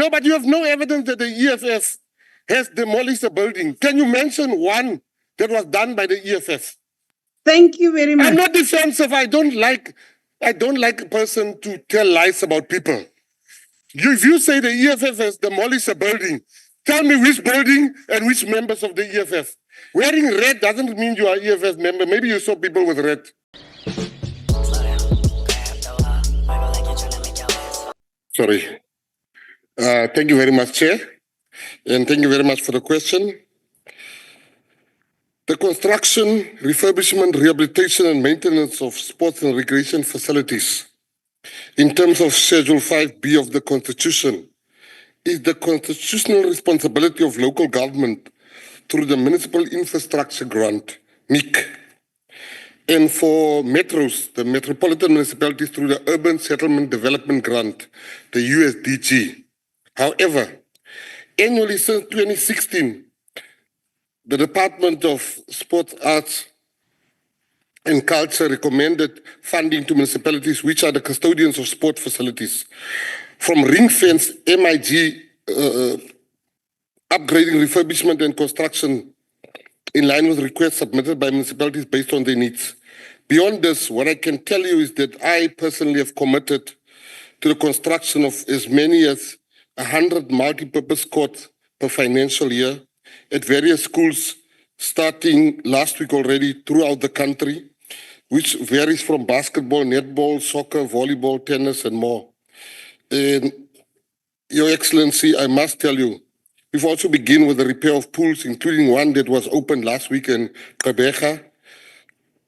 No, but you have no evidence that the EFF has demolished a building. Can you mention one that was done by the EFF? Thank you very much. I'm not defensive. I don't like a person to tell lies about people. If you say the EFF has demolished a building, tell me which building and which members of the EFF. Wearing red doesn't mean you are EFF member. Maybe you saw people with red. Sorry. Thank you very much, Chair. And thank you very much for the question. The construction, refurbishment, rehabilitation and maintenance of sports and recreation facilities in terms of Schedule 5B of the Constitution is the constitutional responsibility of local government through the Municipal Infrastructure Grant, MIC, and for metros, the metropolitan municipalities through the Urban Settlement Development Grant, the USDG. However, annually since 2016, the Department of Sports, Arts and Culture recommended funding to municipalities which are the custodians of sport facilities, from ring-fence MIG upgrading, refurbishment and construction in line with requests submitted by municipalities based on their needs. Beyond this, what I can tell you is that I personally have committed to the construction of as many as 100 multi-purpose courts per financial year at various schools starting last week already throughout the country, which varies from basketball, netball, soccer, volleyball, tennis, and more. And Your Excellency, I must tell you, we've also begun with the repair of pools, including one that was opened last week in Gqeberha.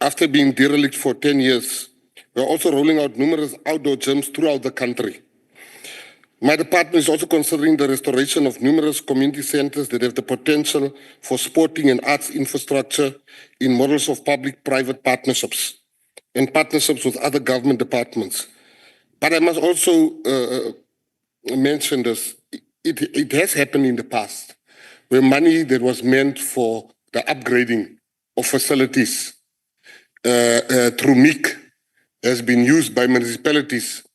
After being derelict for 10 years, we're also rolling out numerous outdoor gyms throughout the country. My department is also considering the restoration of numerous community centers that have the potential for sporting and arts infrastructure in models of public-private partnerships and partnerships with other government departments. But I must also mention this. It has happened in the past where money that was meant for the upgrading of facilities through MIC has been used by municipalities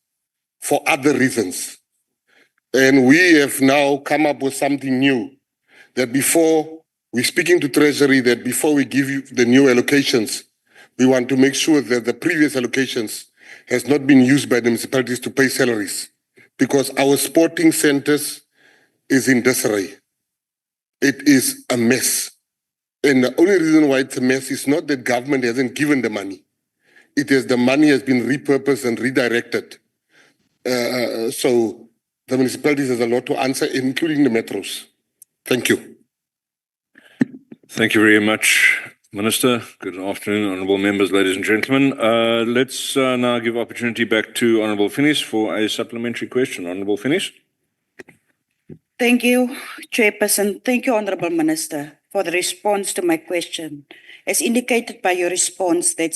for other reasons. And we have now come up with something new, that before we're speaking to Treasury, that before we give you the new allocations, we want to make sure that the previous allocations has not been used by the municipalities to pay salaries, because our sporting centers is in disarray. It is a mess. And the only reason why it's a mess is not that government hasn't given the money. It is the money has been repurposed and redirected. So the municipalities has a lot to answer, including the metros. Thank you. Thank you very much, Minister. Good afternoon, honourable members, ladies and gentlemen. Let's now give opportunity back to Honourable Finnies for a supplementary question. Honourable Finnies. Thank you, Chairperson. Thank you, Honourable Minister, for the response to my question. As indicated by your response, that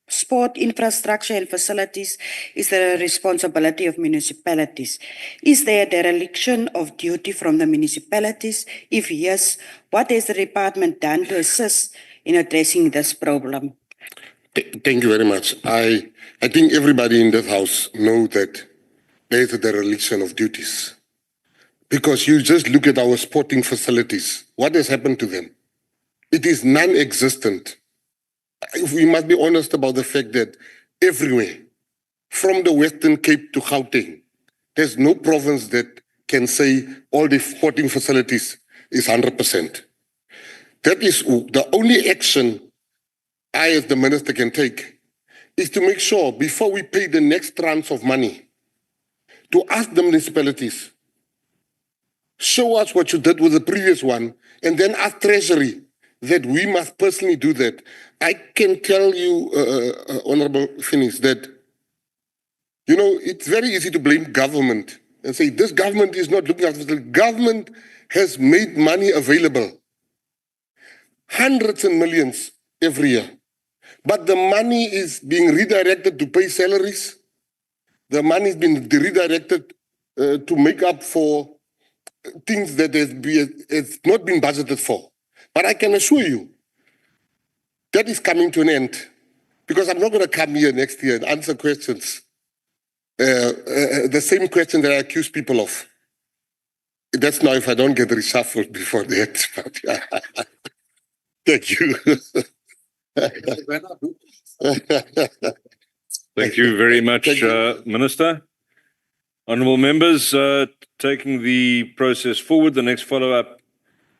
sport infrastructure and facilities is the responsibility of municipalities. Is there a dereliction of duty from the municipalities? If yes, what has the department done to assist in addressing this problem? Thank you very much. I think everybody in this house knows that there is a dereliction of duties. Because you just look at our sporting facilities. What has happened to them? It is non-existent. We must be honest about the fact that everywhere, from the Western Cape to Gauteng, there's no province that can say all the sporting facilities is 100%. That is the only action I as the minister can take, is to make sure before we pay the next tranche of money, to ask the municipalities, show us what you did with the previous one, and then ask Treasury that we must personally do that. I can tell you, Honourable Finnies, that, it's very easy to blame government and say, this government is not looking after the government has made money available. Hundreds and millions every year. But the money is being redirected to pay salaries. The money is being redirected to make up for things that has not been budgeted for. But I can assure you, that is coming to an end. Because I'm not going to come here next year and answer questions, the same question that I accuse people of. That's now if I don't get reshuffled before that. But, thank you. Thank you very much, Thank you. Minister. Honourable members, taking the process forward, the next follow-up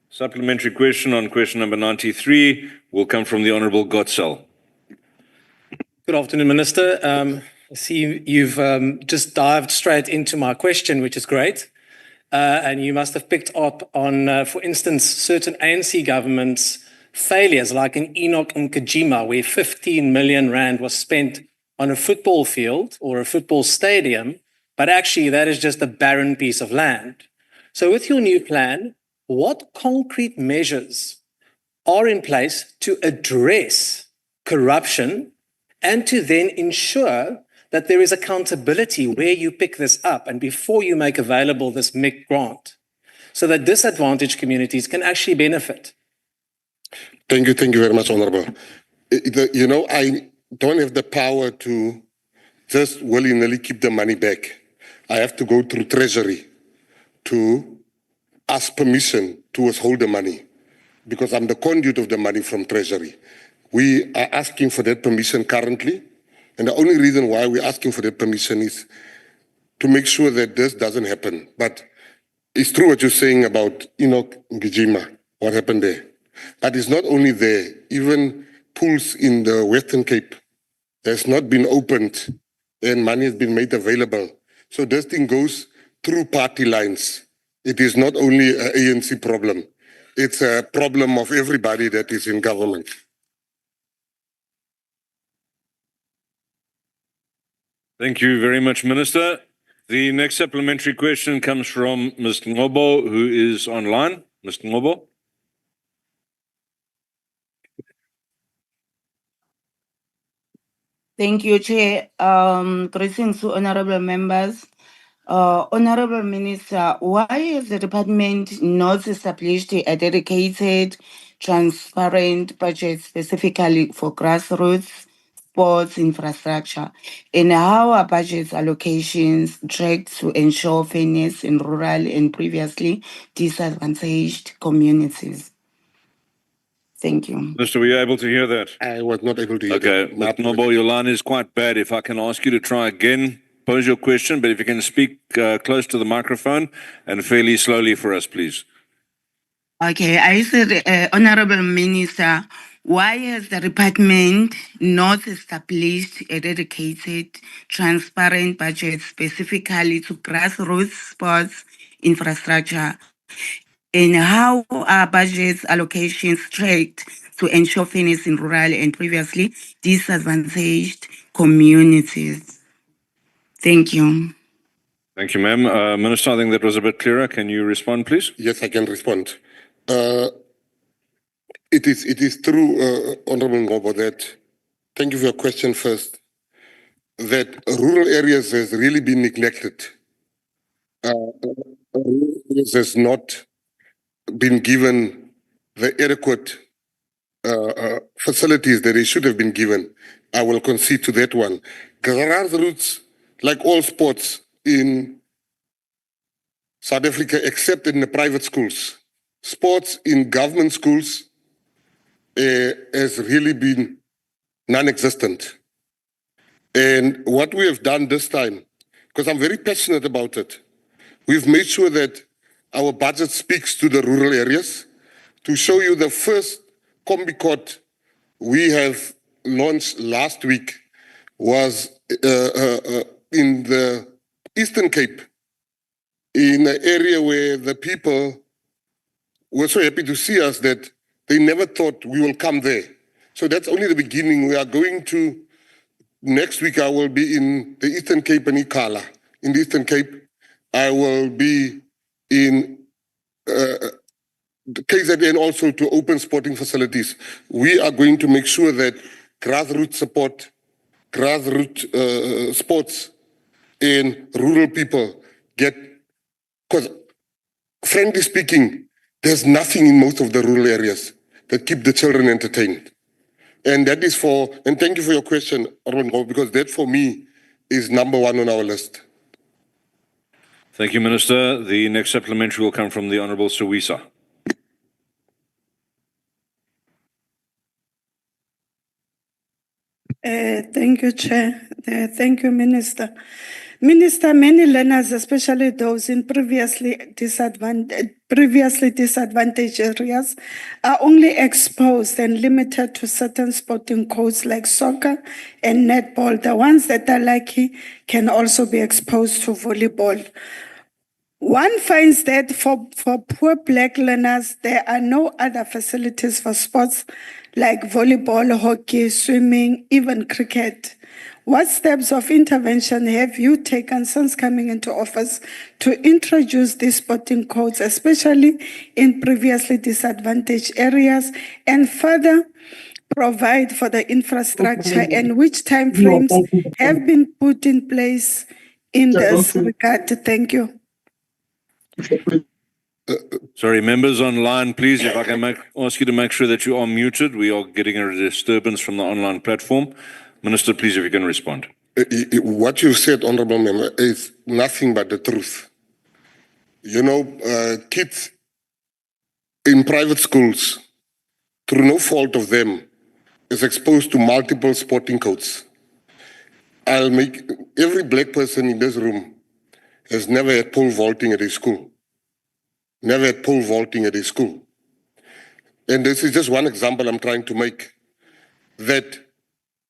supplementary question on question number 93 will come from the Honourable Gotzel. Good afternoon, Minister. I see you've just dived straight into my question, which is great. And you must have picked up on, for instance, certain ANC governments' failures, like in Enoch and Kajima, where 15 million rand was spent on a football field or a football stadium, but actually that is just a barren piece of land. So with your new plan, what concrete measures are in place to address corruption and to then ensure that there is accountability where you pick this up and before you make available this MIC grant so that disadvantaged communities can actually benefit? Thank you very much, Honorable. I don't have the power to just willy-nilly keep the money back. I have to go through Treasury to ask permission to withhold the money because I'm the conduit of the money from Treasury. We are asking for that permission currently, and the only reason why we're asking for that permission is to make sure that this doesn't happen. But it's true what you're saying about Enoch Ngijima, what happened there. But it's not only there, even pools in the Western Cape has not been opened and money has been made available. So this thing goes through party lines. It is not only an ANC problem. It's a problem of everybody that is in government. Thank you very much, Minister. The next supplementary question comes from Ms. Ngobo, who is online. Ms. Ngobo. Thank you, Chair. Greetings to honorable members. Honorable Minister, why has the department not established a dedicated, transparent budget specifically for grassroots sports infrastructure? And how are budget allocations tracked to ensure fairness in rural and previously disadvantaged communities? Thank you. Minister, were you able to hear that? I was not able to hear Okay, that. Ms. Ngobo, your line is quite bad. If I can ask you to try again, pose your question, but if you can speak close to the microphone and fairly slowly for us, please. Okay, I said, Honorable Minister, why has the department not established a dedicated, transparent budget specifically to grassroots sports infrastructure? And how are budget allocations tracked to ensure fairness in rural and previously disadvantaged communities? Thank you. Thank you, ma'am. Minister, I think that was a bit clearer. Can you respond, please? Yes, I can respond. It is true, Honorable Ngobo, that, thank you for your question first, that rural areas has really been neglected. Rural areas has not been given the adequate facilities that they should have been given. I will concede to that one. Grassroots, like all sports in South Africa, except in the private schools, sports in government schools has really been non-existent. And what we have done this time, because I'm very passionate about it, we've made sure that our budget speaks to the rural areas. To show you the first Combicot we have launched last week was in the Eastern Cape, in an area where the people were so happy to see us that they never thought we will come there. So that's only the beginning. We are going to, next week I will be in the Eastern Cape and Ikala. In the Eastern Cape, I will be in the KZN also to open sporting facilities. We are going to make sure that grassroots support, grassroots sports and rural people get, because frankly speaking, there's nothing in most of the rural areas that keep the children entertained. And that is for, and thank you for your question, Arun, because that for me is number one on our list. Thank you, Minister. The next supplementary will come from the Honourable Sawisa. Thank you, Chair. Thank you, Minister. Minister, many learners, especially those in previously disadvantaged areas, are only exposed and limited to certain sporting codes like soccer and netball. The ones that are lucky can also be exposed to volleyball. One finds that for poor Black learners, there are no other facilities for sports like volleyball, hockey, swimming, even cricket. What steps of intervention have you taken since coming into office to introduce these sporting codes, especially in previously disadvantaged areas, and further provide for the infrastructure, and which timeframes have been put in place in this regard? Thank you. Sorry, members online, please, if I can ask you to make sure that you are muted. We are getting a disturbance from the online platform. Minister, please, if you can respond. What you said, Honourable Member, is nothing but the truth. You know, kids in private schools, through no fault of them, is exposed to multiple sporting codes. Every Black person in this room has never had pole vaulting at his school. Never had pole vaulting at his school. And this is just one example I'm trying to make, that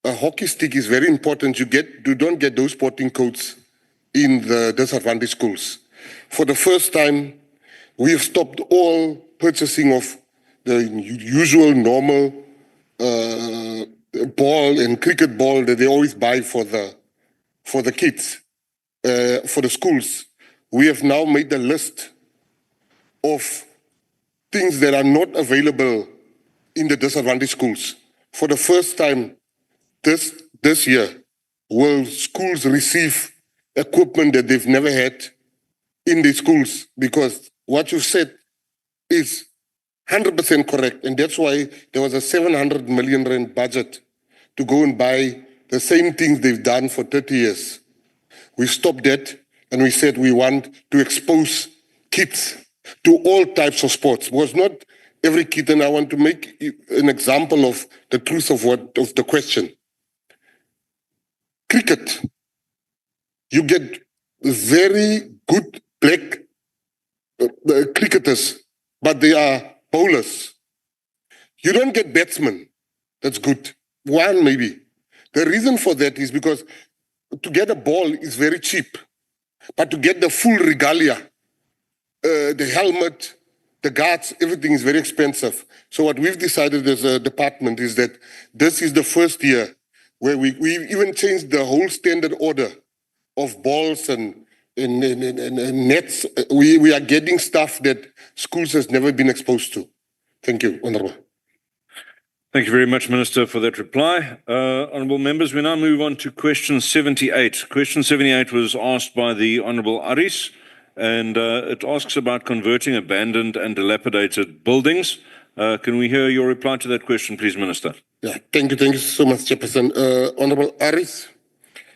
a hockey stick is very important. You don't get those sporting codes in the disadvantaged schools. For the first time, we have stopped all purchasing of the usual normal ball and cricket ball that they always buy for the kids, for the schools. We have now made a list of things that are not available in the disadvantaged schools. For the first time this year, will schools receive equipment that they've never had in the schools, because what you said is 100% correct. And that's why there was a 700 million rand budget to go and buy the same things they've done for 30 years. We stopped that and we said we want to expose kids to all types of sports. It was not every kid, and I want to make an example of the truth of the question. Cricket, you get very good Black cricketers, but they are bowlers. You don't get batsmen. That's good. One maybe. The reason for that is because to get a ball is very cheap, but to get the full regalia, the helmet, the guards, everything is very expensive. So what we've decided as a department is that this is the first year where we even changed the whole standard order of balls and nets. We are getting stuff that schools has never been exposed to. Thank you, Honourable. Thank you very much, Minister, for that reply. Honourable members, we now move on to question 78. Question 78 was asked by the Honourable Aris, and it asks about converting abandoned and dilapidated buildings. Can we hear your reply to that question, please, Minister? Yeah, thank you so much, Chairperson. Honourable Aris,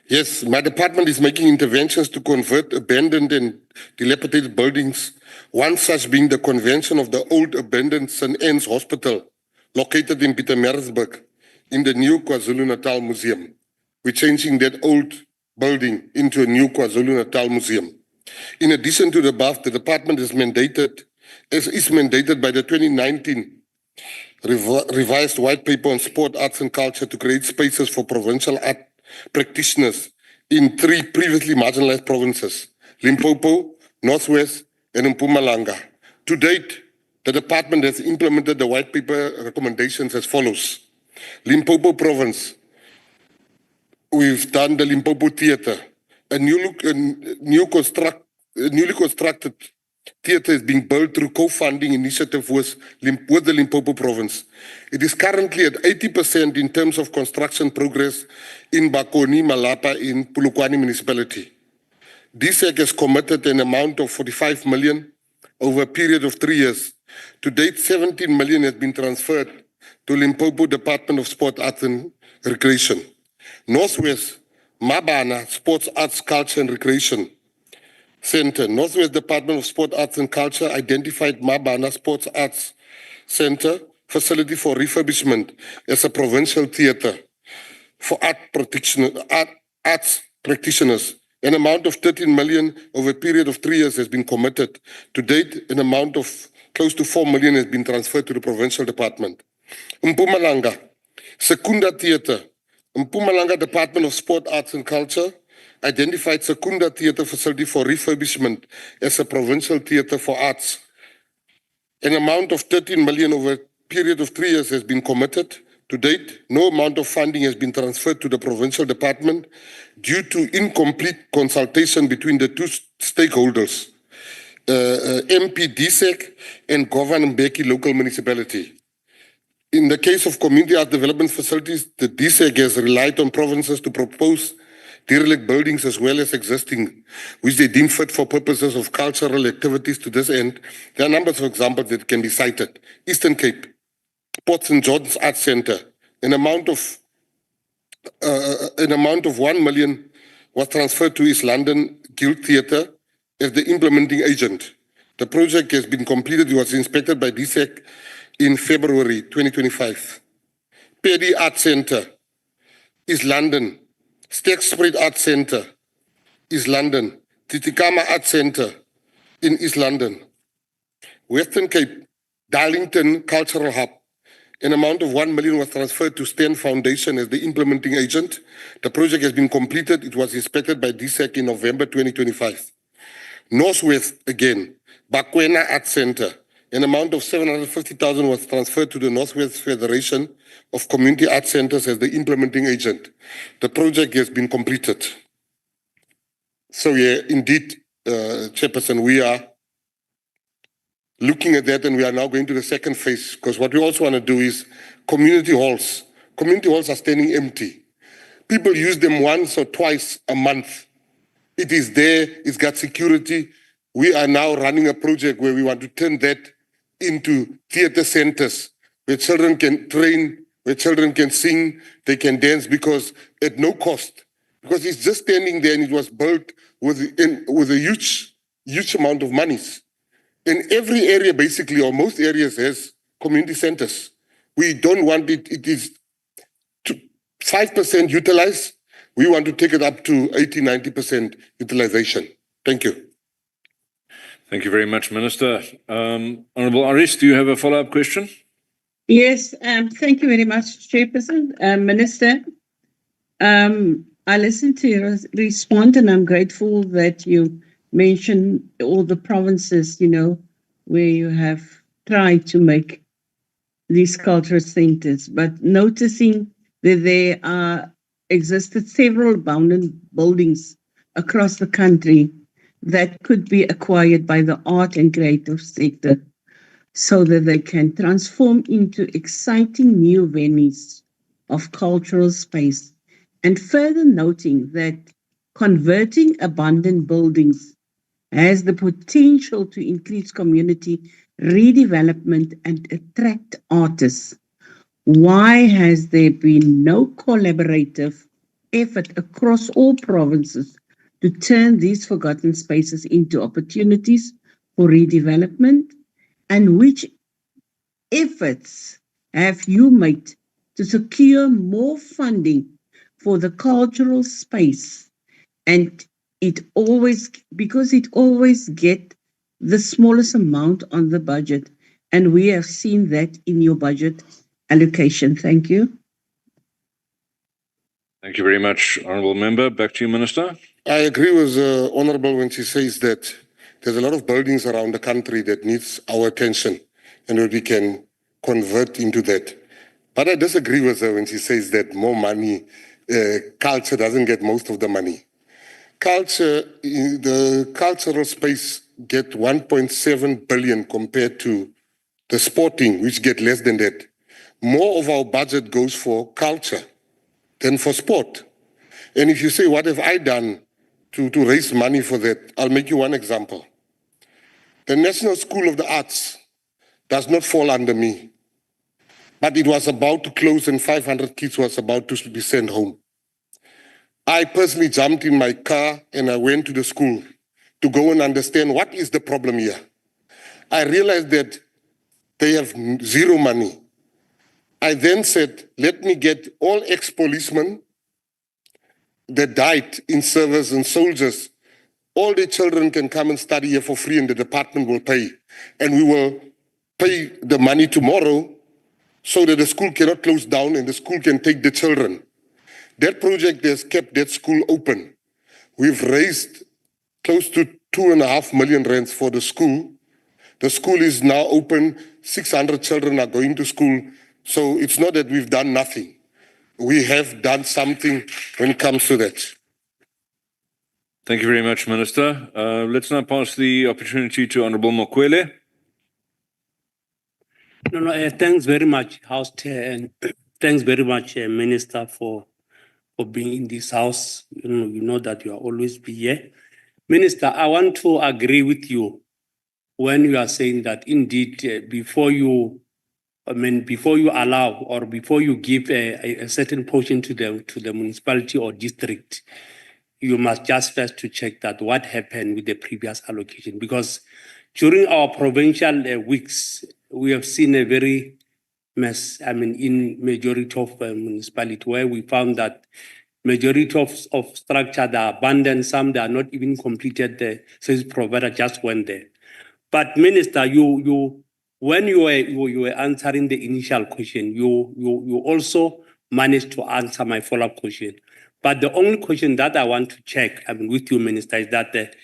yes, my department is making interventions to convert abandoned and dilapidated buildings, one such being the conversion of the old abandoned St. Anne's Hospital, located in Pietermaritzburg, in the new KwaZulu-Natal Museum. We're changing that old building into a new KwaZulu-Natal Museum. In addition to the above, the department is mandated by the 2019 revised white paper on sport, arts and culture to create spaces for provincial art practitioners in 3 previously marginalized provinces, Limpopo, Northwest, and Mpumalanga. To date, the department has implemented the white paper recommendations as follows. Limpopo province, we've done the Limpopo Theatre. A newly constructed theatre is being built through co-funding initiative with the Limpopo province. It is currently at 80% in terms of construction progress in Bakoni, Malapa, in Polokwane municipality. DSEC has committed an amount of 45 million over a period of 3 years. To date, 17 million has been transferred to Limpopo Department of Sport, Arts and Recreation. Northwest, Mabana, Sports, Arts, Culture and Recreation. Center. Northwest Department of Sport, Arts and Culture identified Mabana Sports Arts Center facility for refurbishment as a provincial theatre for arts practitioners. An amount of 13 million over a period of 3 years has been committed. To date, an amount of close to 4 million has been transferred to the provincial department. Mpumalanga, Secunda Theatre. Mpumalanga Department of Sport, Arts and Culture identified Secunda Theatre facility for refurbishment as a provincial theatre for arts. An amount of 13 million over a period of 3 years has been committed. To date, no amount of funding has been transferred to the provincial department due to incomplete consultation between the two stakeholders, MP DSEC and Governor Mbeki local municipality. In the case of community art development facilities, the DSEC has relied on provinces to propose derelict buildings as well as existing, which they deem fit for purposes of cultural activities. To this end, there are numbers of examples that can be cited. Eastern Cape, Port St. John's Arts Centre, an amount of 1 million was transferred to East London Guild Theatre as the implementing agent. The project has been completed. It was inspected by DSEC in February 2025. Paddy Arts Centre, East London. Stek Spread Arts Centre, East London. Titicama Arts Centre in East London. Western Cape, Darlington Cultural Hub. An amount of 1 million was transferred to Stan Foundation as the implementing agent. The project has been completed. It was inspected by DSEC in November 2025. Northwest again, Bakwena Arts Centre. An amount of 750,000 was transferred to the Northwest Federation of Community Arts Centers as the implementing agent. The project has been completed. So yeah, indeed, Chairperson, we are looking at that, and we are now going to the second phase, because what we also want to do is community halls. Community halls are standing empty. People use them once or twice a month. It is there, it's got security. We are now running a project where we want to turn that into theater centers where children can train, where children can sing, they can dance, because at no cost. Because it's just standing there, and it was built with a huge amount of monies. In every area, basically, or most areas, has community centers. We don't want it. It is 5% utilized. We want to take it up to 80-90% utilization. Thank you. Thank you very much, Minister. Honourable Aris, do you have a follow-up question? Yes, thank you very much, Chairperson. Minister, I listened to your response, and I'm grateful that you mentioned all the provinces, where you have tried to make these cultural centers, but noticing that there existed several abandoned buildings across the country that could be acquired by the art and creative sector so that they can transform into exciting new venues of cultural space. And further noting that converting abandoned buildings has the potential to increase community redevelopment and attract artists. Why has there been no collaborative effort across all provinces to turn these forgotten spaces into opportunities for redevelopment? And which efforts have you made to secure more funding for the cultural space? And because it always get the smallest amount on the budget, and we have seen that in your budget allocation. Thank you. Thank you very much, Honourable Member. Back to you, Minister. I agree with Honourable when she says that there's a lot of buildings around the country that needs our attention and that we can convert into that. But I disagree with her when she says that more money, culture doesn't get most of the money. The cultural space get 1.7 billion compared to the sporting, which get less than that. More of our budget goes for culture than for sport. And if you say, what have I done to raise money for that? I'll make you one example. The National School of the Arts does not fall under me, but it was about to close and 500 kids was about to be sent home. I personally jumped in my car and I went to the school to go and understand what is the problem here. I realized that they have zero money. I then said, let me get all ex-policemen that died in service and soldiers. All the children can come and study here for free and the department will pay. And we will pay the money tomorrow so that the school cannot close down and the school can take the children. That project has kept that school open. We've raised close to 2.5 million rands for the school. The school is now open. 600 children are going to school. So it's not that we've done nothing. We have done something when it comes to that. Thank you very much, Minister. Let's now pass the opportunity to Honorable Mokwele. Thanks very much, House Chair, and thanks very much, Minister, for being in this house. You know that you are always be here. Minister, I want to agree with you when you are saying that indeed, before you allow or before you give a certain portion to the municipality or district, you must just first to check that what happened with the previous allocation. Because during our provincial weeks, we have seen a very mess, in majority of municipality where we found that majority of structure that are abandoned, some that are not even completed, the service provider just went there. But Minister, when you were answering the initial question, you also managed to answer my follow-up question. But the only question that I want to check with you, Minister, is that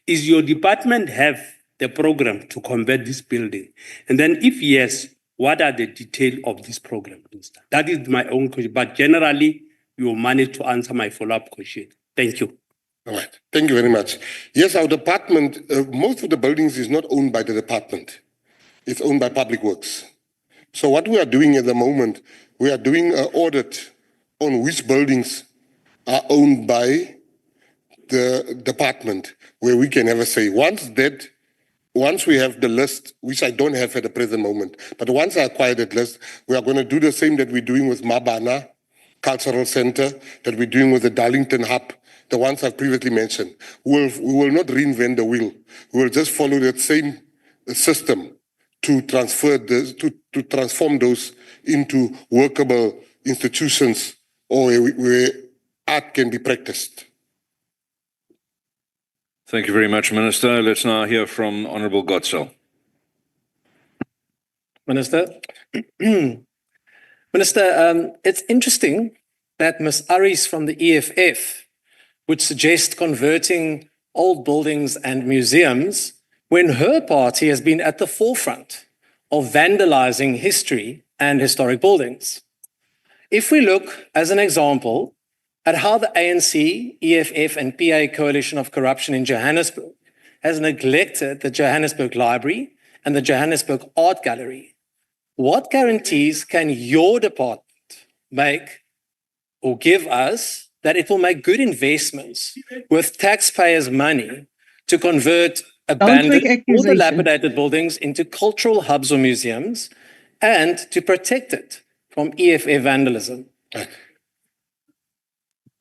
is your department have the program to convert this building? And then if yes, what are the details of this program, Minister? That is my own question. But generally, you managed to answer my follow-up question. Thank you. All right. Thank you very much. Yes, our department, most of the buildings is not owned by the department. It's owned by Public Works. So what we are doing at the moment, we are doing an audit on which buildings are owned by the department, where we can have a say. Once we have the list, which I don't have at the present moment, but once I acquire that list, we are going to do the same that we're doing with Mabana Cultural Center, that we're doing with the Darlington Hub, the ones I've previously mentioned. We will not reinvent the wheel. We will just follow that same system to transform those into workable institutions or where art can be practiced. Thank you very much, Minister. Let's now hear from Honorable Godsell. Minister. Minister, it's interesting that Ms. Aris from the EFF would suggest converting old buildings and museums when her party has been at the forefront of vandalizing history and historic buildings. If we look, as an example, at how the ANC, EFF, and PA Coalition of Corruption in Johannesburg has neglected the Johannesburg Library and the Johannesburg Art Gallery, what guarantees can your department make or give us that it will make good investments with taxpayers' money to convert abandoned or dilapidated buildings into cultural hubs or museums and to protect it from EFF vandalism?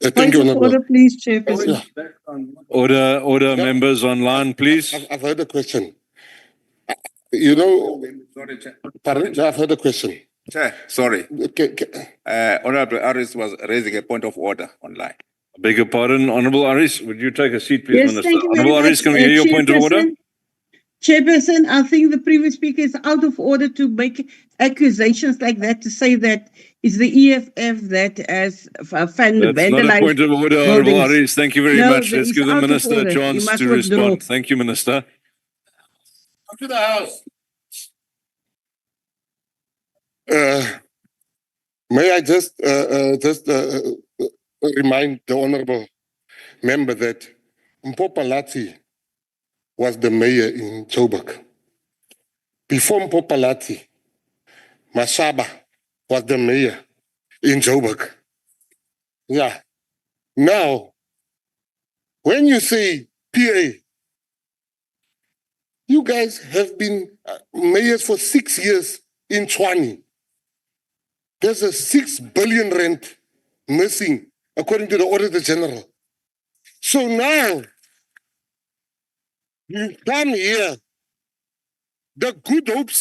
Thank you, Honorable. Order, please, Chairperson. Order, members online, please. I've heard the question. You know, pardon? I've heard the question. Chair, sorry. Okay. Honorable Aris was raising a point of order online. Beg your pardon, Honorable Aris. Would you take a seat, please, Yes, Minister? thank you very Honorable much, Aris, can we hear your point of order? Chairperson, I think the previous speaker is out of order to make accusations like that, to say that it's the EFF that has vandalized. That's not a point of order, Honorable Aris. Thank you very much. Let's give the Minister a chance to respond. Thank you, Minister. Up to the House. May I just remind the honorable member that Mpopalati was the mayor in Joburg. Before Mpopalati, Mashaba was the mayor in Joburg. Yeah. Now, when you say PA, you guys have been mayors for 6 years in Tshwane. There's a 6 billion rand missing, according to the Auditor General. So now, You come here. The Good Hope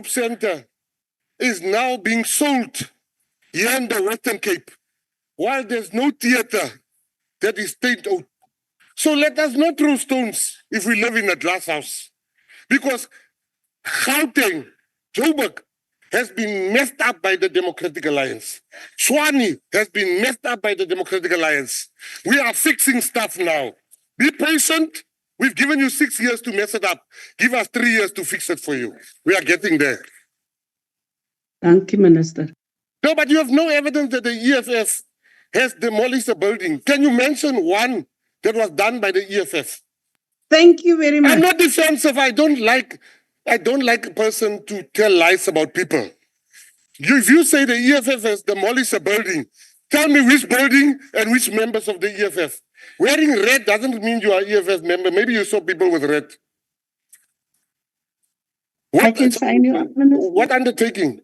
Center is now being sold here in the Western Cape, while there's no theater that is state-owned. So let us not throw stones if we live in a glass house. Because Gauteng, Joburg, has been messed up by the Democratic Alliance. Tshwane has been messed up by the Democratic Alliance. We are fixing stuff now. Be patient. We've given you 6 years to mess it up. Give us 3 years to fix it for you. We are getting there. Thank you, Minister. No, but you have no evidence that the EFF has demolished a building. Can you mention one that was done by the EFF? Thank you very much. I'm not defensive. I don't like a person to tell lies about people. If you say the EFF has demolished a building, tell me which building and which members of the EFF. Wearing red doesn't mean you are EFF member. Maybe you saw people with red. I can sign you up, Minister. What undertaking?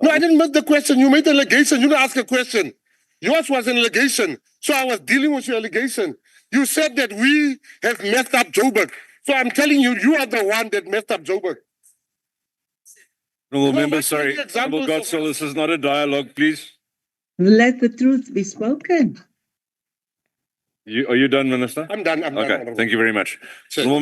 No, I didn't make the question. You made an allegation. You didn't ask a question. Yours was an allegation. So I was dealing with your allegation. You said that we have messed up Joburg. So I'm telling you, you are the one that messed up Joburg. Honourable No, member, but sorry. give me examples Honourable of- Godsall, this is not a dialogue, please. Let the truth be spoken. Are you done, Minister? I'm done. Okay, thank you very much. Sure. Honourable